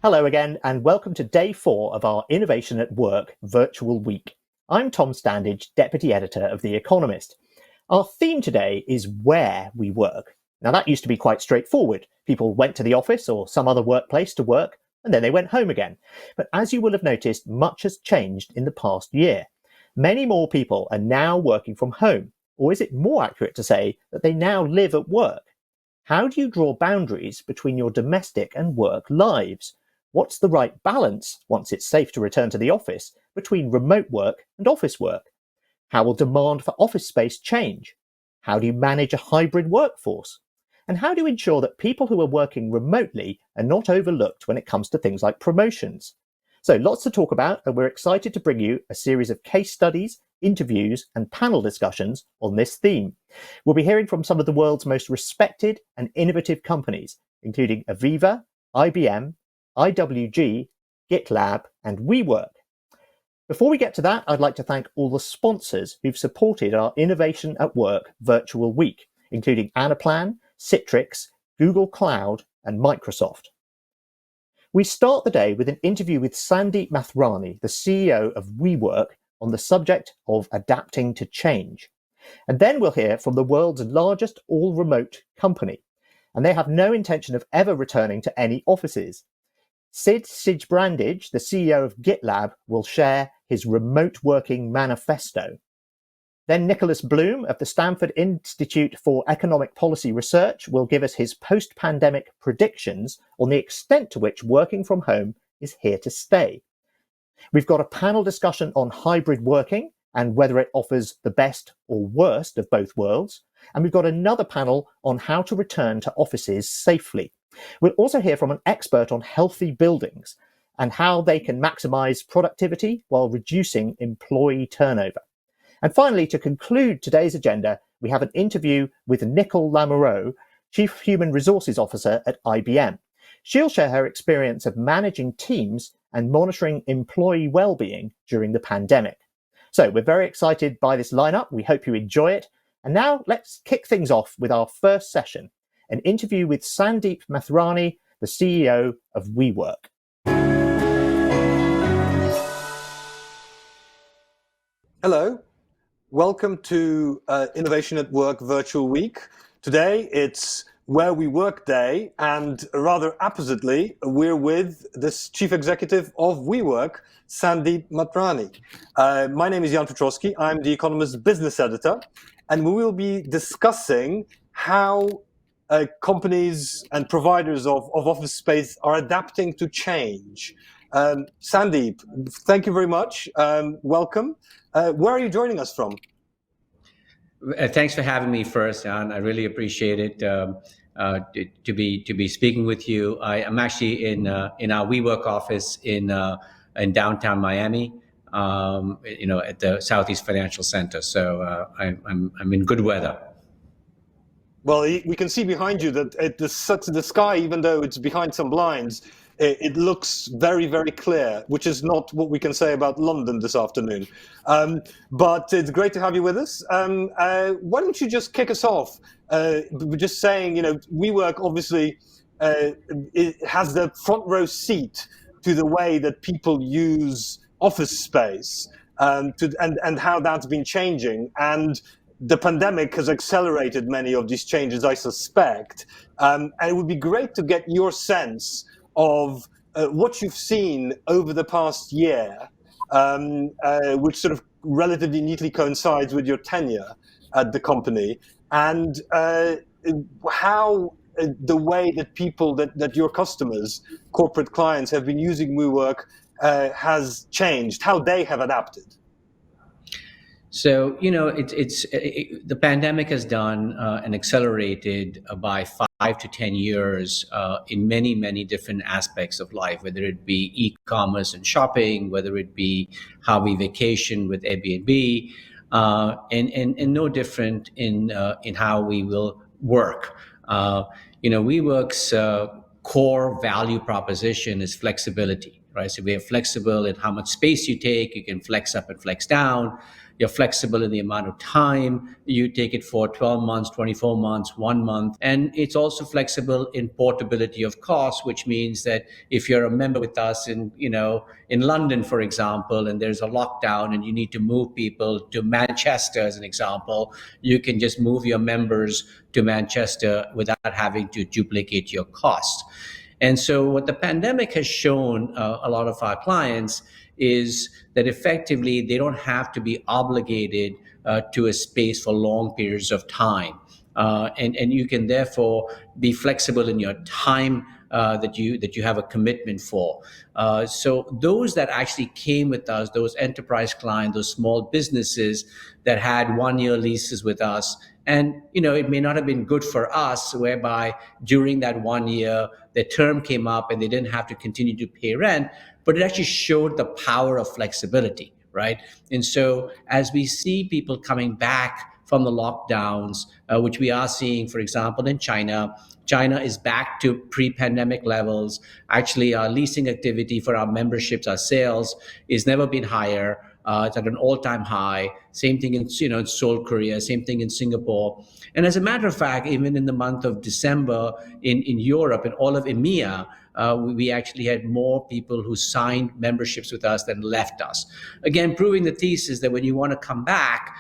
Hello again, and welcome to day 4 of our Innovation at Work virtual week. I'm Tom Standage, Deputy Editor of The Economist. Our theme today is where we work. Now, that used to be quite straightforward. People went to the office or some other workplace to work, and then they went home again. But as you will have noticed, much has changed in the past year. Many more people are now working from home, or is it more accurate to say that they now live at work? How do you draw boundaries between your domestic and work lives? What's the right balance, once it's safe to return to the office, between remote work and office work? How will demand for office space change? How do you manage a hybrid workforce? And how do you ensure that people who are working remotely are not overlooked when it comes to things like promotions? So lots to talk about, and we're excited to bring you a series of case studies, interviews, and panel discussions on this theme. We'll be hearing from some of the world's most respected and innovative companies, including Aviva, IBM, IWG, GitLab, and WeWork. Before we get to that, I'd like to thank all the sponsors who've supported our Innovation at Work virtual week, including Anaplan, Citrix, Google Cloud, and Microsoft. We start the day with an interview with Sandeep Matherani, the CEO of WeWork, on the subject of adapting to change. And then we'll hear from the world's largest all-remote company, and they have no intention of ever returning to any offices. Sid Sijbrandij, the CEO of GitLab, will share his remote working manifesto. Then Nicholas Bloom of the Stanford Institute for Economic Policy Research will give us his post-pandemic predictions on the extent to which working from home is here to stay. We've got a panel discussion on hybrid working and whether it offers the best or worst of both worlds. And we've got another panel on how to return to offices safely. We'll also hear from an expert on healthy buildings and how they can maximize productivity while reducing employee turnover. And finally, to conclude today's agenda, we have an interview with Nicole Lamoureux, Chief Human Resources Officer at IBM. She'll share her experience of managing teams and monitoring employee well-being during the pandemic. So we're very excited by this lineup. We hope you enjoy it. And now let's kick things off with our first session, an interview with Sandeep Matherani, the CEO of WeWork. Hello, welcome to Innovation at Work virtual week. Today it's Where We Work Day, and rather appositely, we're with the Chief Executive of WeWork, Sandeep Matherani. My name is Jan Petrowski. I'm The Economist's business editor, and we will be discussing how companies and providers of office space are adapting to change. Sandeep, thank you very much. Welcome. Where are you joining us from? Thanks for having me first, Jan. I really appreciate it to be speaking with you. I'm actually in our WeWork office in downtown Miami, at the Southeast Financial Center. So I'm in good weather. Well, we can see behind you that the sky, even though it's behind some blinds, it looks very, very clear, which is not what we can say about London this afternoon. But it's great to have you with us. Why don't you just kick us off? Just saying, WeWork obviously it has the front row seat to the way that people use office space and how that's been changing. And the pandemic has accelerated many of these changes, I suspect. And it would be great to get your sense of what you've seen over the past year, which sort of relatively neatly coincides with your tenure at the company, and how the way that people, that your customers, corporate clients have been using WeWork has changed, how they have adapted. So, the pandemic has done and accelerated by 5 to 10 years in many, many different aspects of life, whether it be e-commerce and shopping, whether it be how we vacation with Airbnb, and no different in how we will work. WeWork's core value proposition is flexibility, right? So we are flexible in how much space you take. You can flex up and flex down. You're flexible in the amount of time. You take it for 12 months, 24 months, 1 month. And it's also flexible in portability of cost, which means that if you're a member with us in London, for example, and there's a lockdown and you need to move people to Manchester, as an example, you can just move your members to Manchester without having to duplicate your costs. And so what the pandemic has shown a lot of our clients is that effectively they don't have to be obligated to a space for long periods of time. And you can therefore be flexible in your time that you have a commitment for. So those that actually came with us, those enterprise clients, those small businesses that had 1-year leases with us, and it may not have been good for us, whereby during that 1 year their term came up and they didn't have to continue to pay rent, but it actually showed the power of flexibility, right? And so as we see people coming back from the lockdowns, which we are seeing, for example, in China. China is back to pre-pandemic levels. Actually, our leasing activity for our memberships, our sales, is never been higher. It's at an all-time high. Same thing in Seoul, Korea. Same thing in Singapore. And as a matter of fact, even in the month of December in Europe and all of EMEA, we actually had more people who signed memberships with us than left us. Again, proving the thesis that when you want to come back,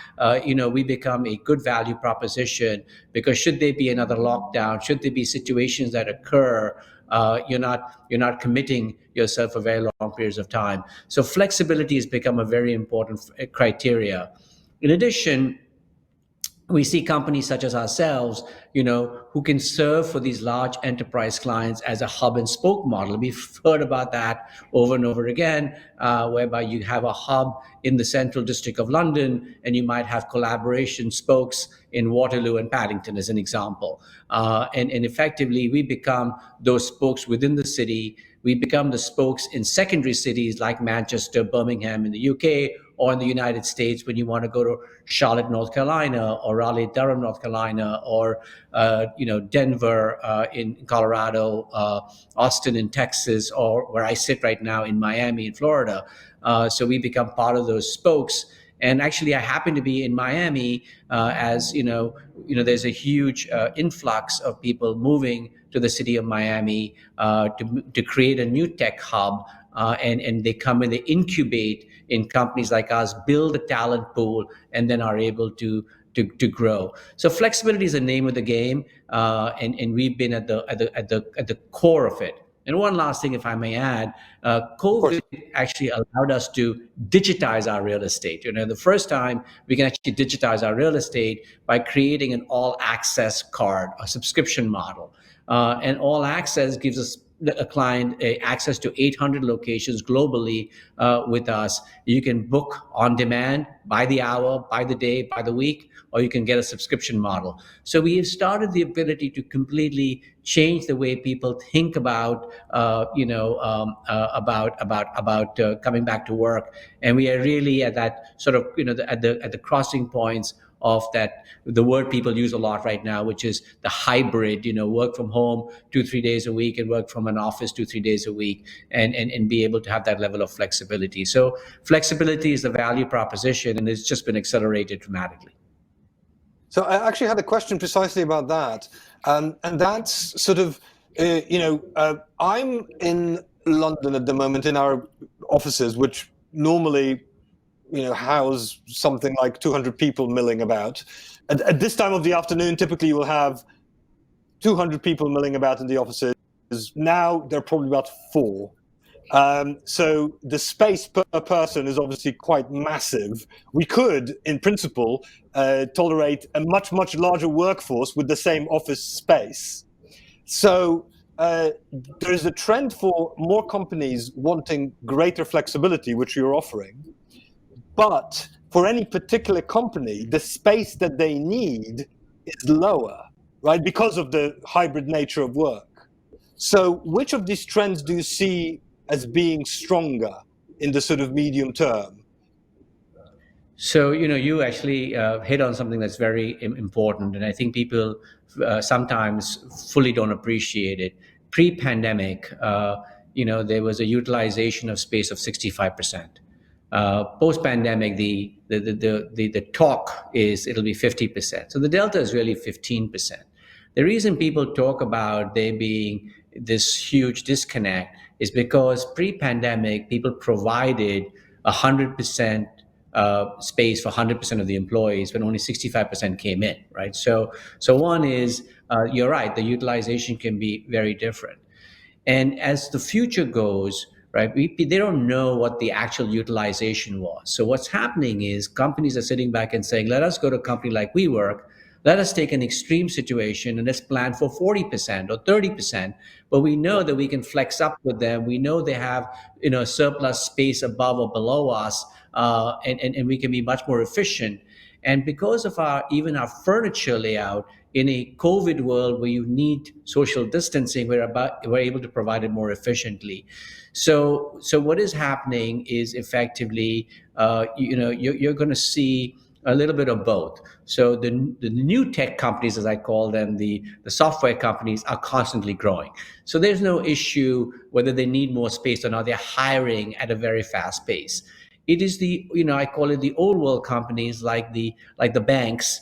we become a good value proposition, because should there be another lockdown, should there be situations that occur, you're not committing yourself for very long periods of time. So flexibility has become a very important criteria. In addition, we see companies such as ourselves, who can serve for these large enterprise clients as a hub and spoke model. We've heard about that over and over again, whereby you have a hub in the central district of London, and you might have collaboration spokes in Waterloo and Paddington, as an example. And effectively, we become those spokes within the city. We become the spokes in secondary cities like Manchester, Birmingham in the UK, or in the United States when you want to go to Charlotte, North Carolina, or Raleigh, Durham, North Carolina, or Denver in Colorado, Austin in Texas, or where I sit right now in Miami in Florida. So we become part of those spokes. And actually, I happen to be in Miami, as there's a huge influx of people moving to the city of Miami to create a new tech hub, and they come and they incubate in companies like us, build a talent pool, and then are able to grow. So flexibility is the name of the game, and we've been at the core of it. And one last thing, if I may add, COVID actually allowed us to digitize our real estate. The first time we can actually digitize our real estate by creating an all-access card, a subscription model. And all access gives us a client access to 800 locations globally with us. You can book on demand, by the hour, by the day, by the week, or you can get a subscription model. So we have started the ability to completely change the way people think about coming back to work. And we are really at that sort of at the crossing points of that, the word people use a lot right now, which is the hybrid, work from home 2-3 days a week and work from an office 2-3 days a week, and be able to have that level of flexibility. So flexibility is the value proposition, and it's just been accelerated dramatically. So I actually had a question precisely about that. And that's sort of, I'm in London at the moment in our offices, which normally house something like 200 people milling about. At this time of the afternoon, typically you will have 200 people milling about in the offices. Now there are probably about 4. So the space per person is obviously quite massive. We could, in principle, tolerate a much, much larger workforce with the same office space. So there is a trend for more companies wanting greater flexibility, which you're offering. But for any particular company, the space that they need is lower, right? Because of the hybrid nature of work. So which of these trends do you see as being stronger in the sort of medium term? So, you actually hit on something that's very important. And I think people sometimes fully don't appreciate it. Pre-pandemic, there was a utilization of space of 65%. Post-pandemic, the talk is it'll be 50%. So the delta is really 15%. The reason people talk about there being this huge disconnect is because pre-pandemic, people provided 100% space for 100% of the employees when only 65% came in, right? So one is, you're right, the utilization can be very different. And as the future goes, right, they don't know what the actual utilization was. So what's happening is companies are sitting back and saying, let us go to a company like WeWork. Let us take an extreme situation and let's plan for 40% or 30%. But we know that we can flex up with them. We know they have, surplus space above or below us, and we can be much more efficient. And because of even our furniture layout, in a COVID world where you need social distancing, we're able to provide it more efficiently. So what is happening is effectively, you're going to see a little bit of both. So the new tech companies, as I call them, the software companies, are constantly growing. So there's no issue whether they need more space or not. They're hiring at a very fast pace. It is I call it the old world companies, like the banks,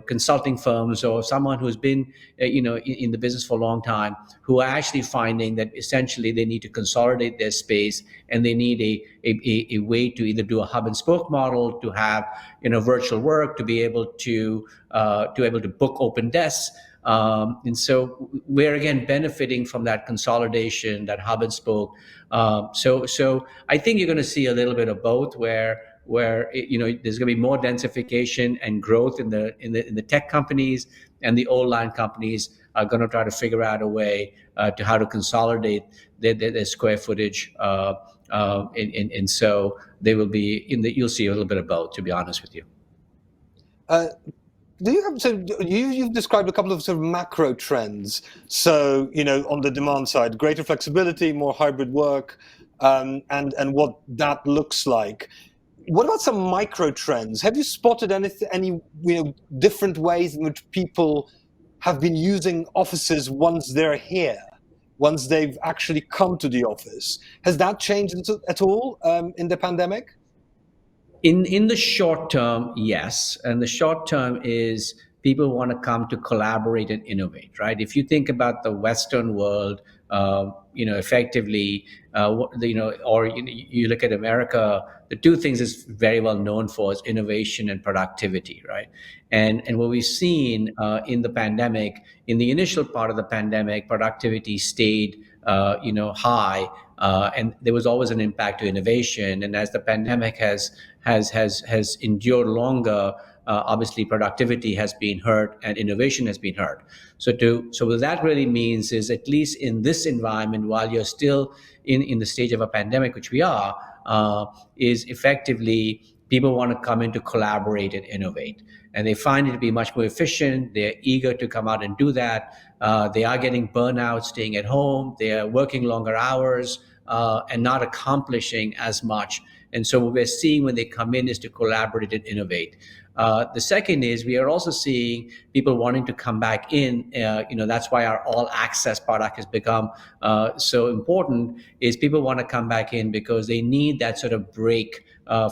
consulting firms, or someone who's been, in the business for a long time, who are actually finding that essentially they need to consolidate their space, and they need a way to either do a hub and spoke model, to have, virtual work, to be able to book open desks. And so we're again benefiting from that consolidation, that hub and spoke. So I think you're going to see a little bit of both, where there's going to be more densification and growth in the tech companies, and the old line companies are going to try to figure out a way to how to consolidate their square footage. And so they will be you'll see a little bit of both, to be honest with you. You've described a couple of sort of macro trends. So, on the demand side, greater flexibility, more hybrid work, and what that looks like. What about some micro trends? Have you spotted any different ways in which people have been using offices once they're here, once they've actually come to the office? Has that changed at all in the pandemic? In the short term, yes. And the short term is people want to come to collaborate and innovate, right? If you think about the Western world, effectively, or you look at America, the two things it's very well known for is innovation and productivity, right? And what we've seen in the pandemic, in the initial part of the pandemic, productivity stayed high, and there was always an impact to innovation. And as the pandemic has endured longer, obviously productivity has been hurt and innovation has been hurt. So what that really means is, at least in this environment, while you're still in the stage of a pandemic, which we are, is effectively people want to come in to collaborate and innovate. And they find it to be much more efficient. They're eager to come out and do that. They are getting burnout staying at home. They are working longer hours and not accomplishing as much. And so what we're seeing when they come in is to collaborate and innovate. The second is we are also seeing people wanting to come back in. That's why our all access product has become so important, is people want to come back in because they need that sort of break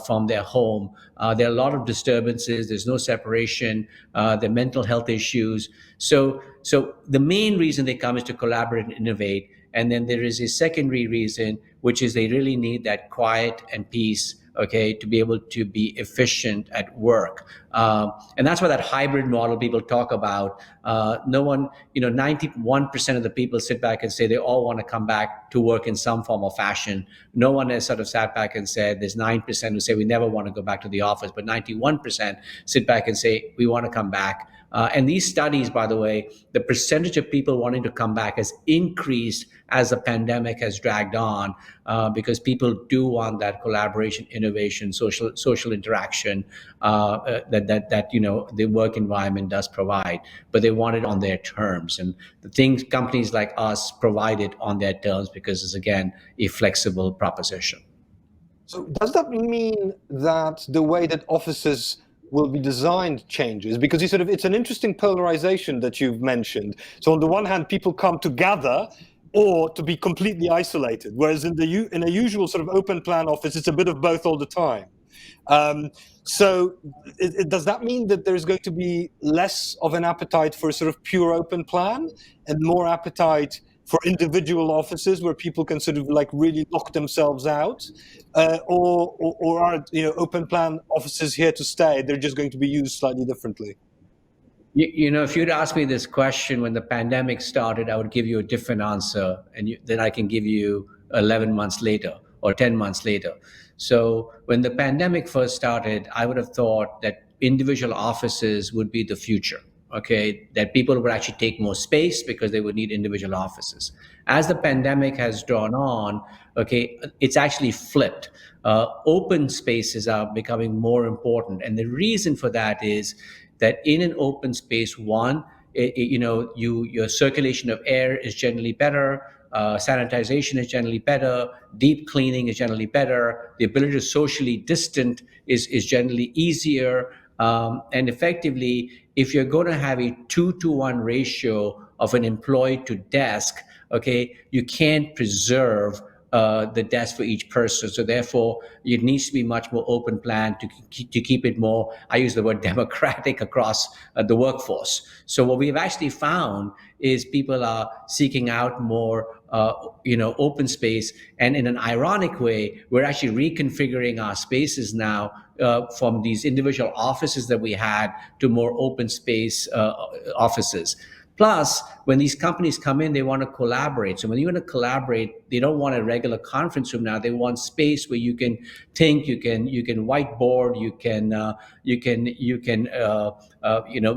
from their home. There are a lot of disturbances. There's no separation. There are mental health issues. So the main reason they come is to collaborate and innovate. And then there is a secondary reason, which is they really need that quiet and peace, okay, to be able to be efficient at work. And that's why that hybrid model people talk about. 91% of the people sit back and say they all want to come back to work in some form or fashion. No one has sort of sat back and said, there's 9% who say we never want to go back to the office, but 91% sit back and say we want to come back. And these studies, by the way, the percentage of people wanting to come back has increased as the pandemic has dragged on, because people do want that collaboration, innovation, social interaction that the work environment does provide, but they want it on their terms. And the things companies like us provide it on their terms because it's, again, a flexible proposition. So does that mean that the way that offices will be designed changes? Because it's an interesting polarization that you've mentioned. So on the one hand, people come to gather or to be completely isolated. Whereas in a usual sort of open plan office, it's a bit of both all the time. So does that mean that there's going to be less of an appetite for a sort of pure open plan and more appetite for individual offices where people can sort of like really lock themselves out, or are open plan offices here to stay? They're just going to be used slightly differently. If you'd asked me this question when the pandemic started, I would give you a different answer, and then I can give you 11 months later or 10 months later. So when the pandemic first started, I would have thought that individual offices would be the future. Okay, that people would actually take more space because they would need individual offices. As the pandemic has drawn on, okay, it's actually flipped. Open spaces are becoming more important, and the reason for that is that in an open space, your circulation of air is generally better. Sanitization is generally better. Deep cleaning is generally better. The ability to socially distant is generally easier. And effectively, if you're going to have a 2-to-1 ratio of an employee to desk, okay, you can't preserve the desk for each person. So therefore, it needs to be much more open plan to keep it more, I use the word democratic across the workforce. So what we've actually found is people are seeking out more open space. And in an ironic way, we're actually reconfiguring our spaces now from these individual offices that we had to more open space offices. Plus, when these companies come in, they want to collaborate. So when you want to collaborate, they don't want a regular conference room now. They want space where you can think, you can whiteboard, you can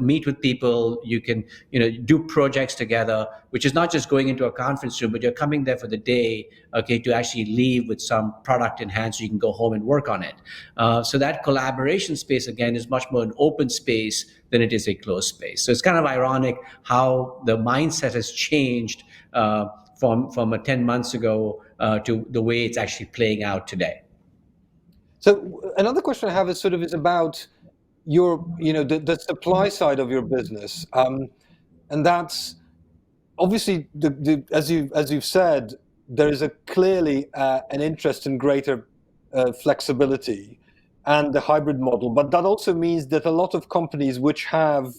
meet with people, you can do projects together, which is not just going into a conference room, but you're coming there for the day, okay, to actually leave with some product in hand so you can go home and work on it. So that collaboration space again is much more an open space than it is a closed space. So it's kind of ironic how the mindset has changed from 10 months ago to the way it's actually playing out today. So another question I have is about your, the supply side of your business, and that's obviously as you've said, there is clearly an interest in greater flexibility and the hybrid model, but that also means that a lot of companies which have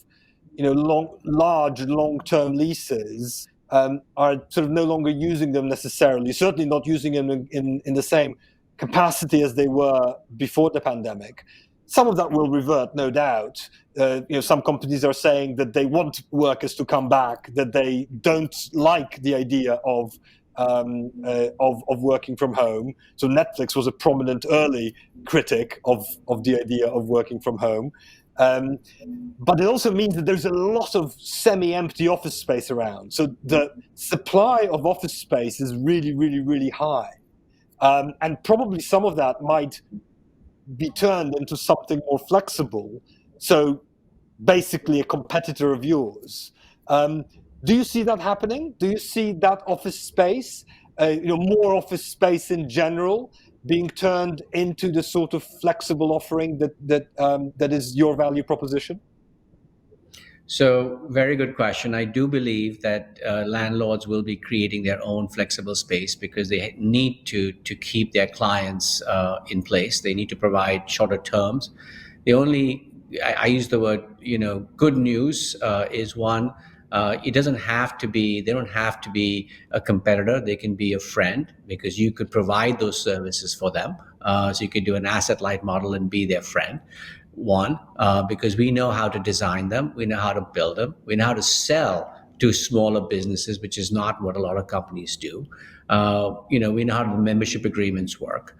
large long-term leases are sort of no longer using them necessarily, certainly not using them in the same capacity as they were before the pandemic. Some of that will revert, no doubt. Some companies are saying that they want workers to come back, that they don't like the idea of working from home. So Netflix was a prominent early critic of the idea of working from home. But it also means that there's a lot of semi-empty office space around. So the supply of office space is really, really, really high. And probably some of that might be turned into something more flexible. So basically a competitor of yours. Do you see that happening? Do you see that office space, more office space in general, being turned into the sort of flexible offering that is your value proposition? So, very good question. I do believe that landlords will be creating their own flexible space because they need to keep their clients in place. They need to provide shorter terms. I use the word, good news is one. They don't have to be a competitor. They can be a friend because you could provide those services for them. So you could do an asset light model and be their friend. One, because we know how to design them, we know how to build them, we know how to sell to smaller businesses, which is not what a lot of companies do. We know how the membership agreements work.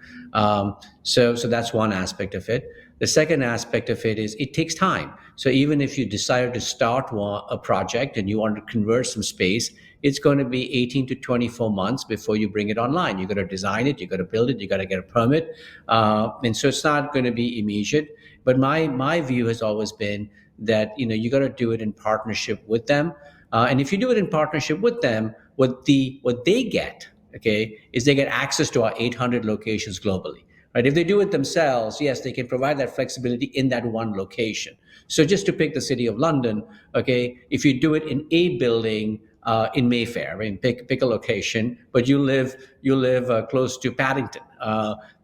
So that's one aspect of it. The second aspect of it is it takes time. So even if you decide to start a project and you want to convert some space, it's going to be 18 to 24 months before you bring it online. You got to design it, you got to build it, you got to get a permit. And so it's not going to be immediate. But my view has always been that you got to do it in partnership with them. And if you do it in partnership with them, what they get, okay, is they get access to our 800 locations globally. Right? If they do it themselves, yes, they can provide that flexibility in that one location. So just to pick the city of London, okay, if you do it in a building, in Mayfair. I mean, pick a location, but you live close to Paddington,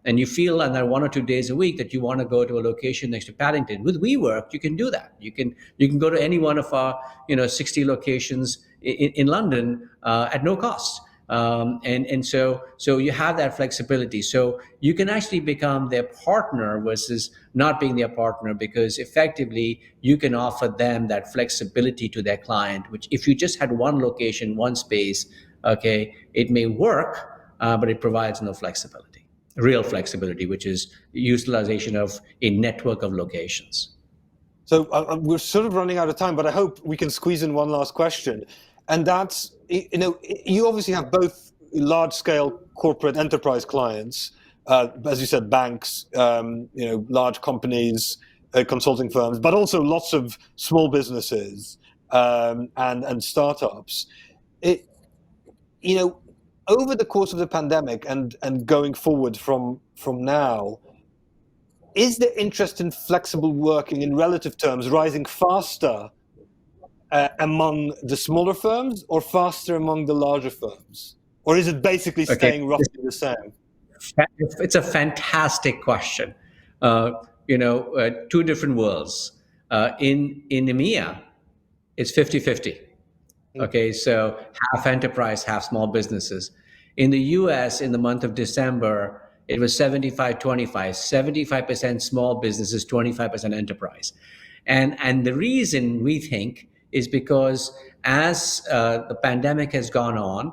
and you feel on that 1 or 2 days a week that you want to go to a location next to Paddington. With WeWork, you can do that. You can go to any one of our 60 locations in London at no cost. And so you have that flexibility. So you can actually become their partner versus not being their partner, because effectively you can offer them that flexibility to their client, which if you just had one location, one space, okay, it may work, but it provides no flexibility, real flexibility, which is utilization of a network of locations. So we're sort of running out of time, but I hope we can squeeze in one last question. And that's, you obviously have both large-scale corporate enterprise clients, as you said, banks, large companies, consulting firms, but also lots of small businesses and startups. Over the course of the pandemic and going forward from now, is the interest in flexible working in relative terms rising faster among the smaller firms or faster among the larger firms? Or is it basically staying roughly the same? It's a fantastic question. Two different worlds. In EMEA, it's 50-50. Okay, so half enterprise, half small businesses. In the US, in the month of December, it was 75-25, 75% small businesses, 25% enterprise. And the reason we think is because as the pandemic has gone on,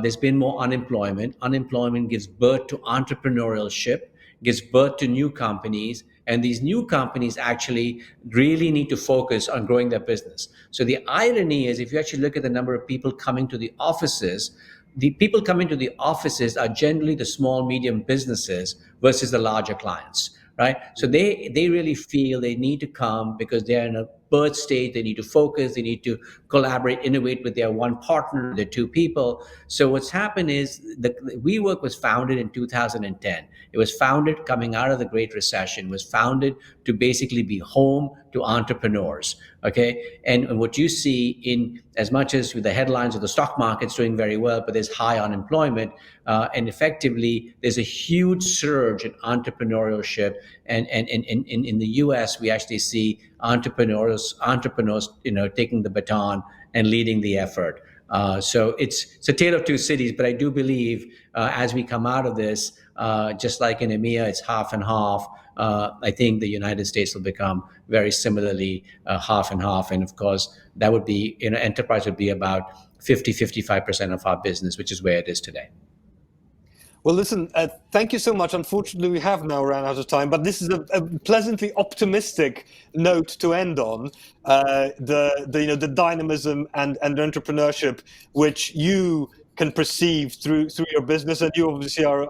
there's been more unemployment. Unemployment gives birth to entrepreneurship, gives birth to new companies, and these new companies actually really need to focus on growing their business. So the irony is, if you actually look at the number of people coming to the offices, the people coming to the offices are generally the small, medium businesses versus the larger clients, right? So they really feel they need to come because they're in a birth state. They need to focus. They need to collaborate, innovate with their one partner, their two people. So what's happened is WeWork was founded in 2010. It was founded coming out of the Great Recession. It was founded to basically be home to entrepreneurs. Okay, and what you see in, as much as with the headlines of the stock market's doing very well, but there's high unemployment, and effectively there's a huge surge in entrepreneurship. And in the U.S., we actually see entrepreneurs, taking the baton and leading the effort. So it's a tale of two cities. But I do believe as we come out of this, just like in EMEA, it's half and half. I think the United States will become very similarly half and half. And of course, that would be, enterprise would be about 55% of our business, which is where it is today. Well, listen, thank you so much. Unfortunately, we have now run out of time, but this is a pleasantly optimistic note to end on. The dynamism and entrepreneurship which you can perceive through your business, and you obviously are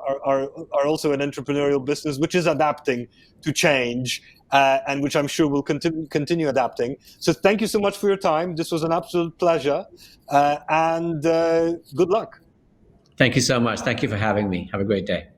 also an entrepreneurial business which is adapting to change, and which I'm sure will continue adapting. So thank you so much for your time. This was an absolute pleasure, and good luck. Thank you so much. Thank you for having me. Have a great day.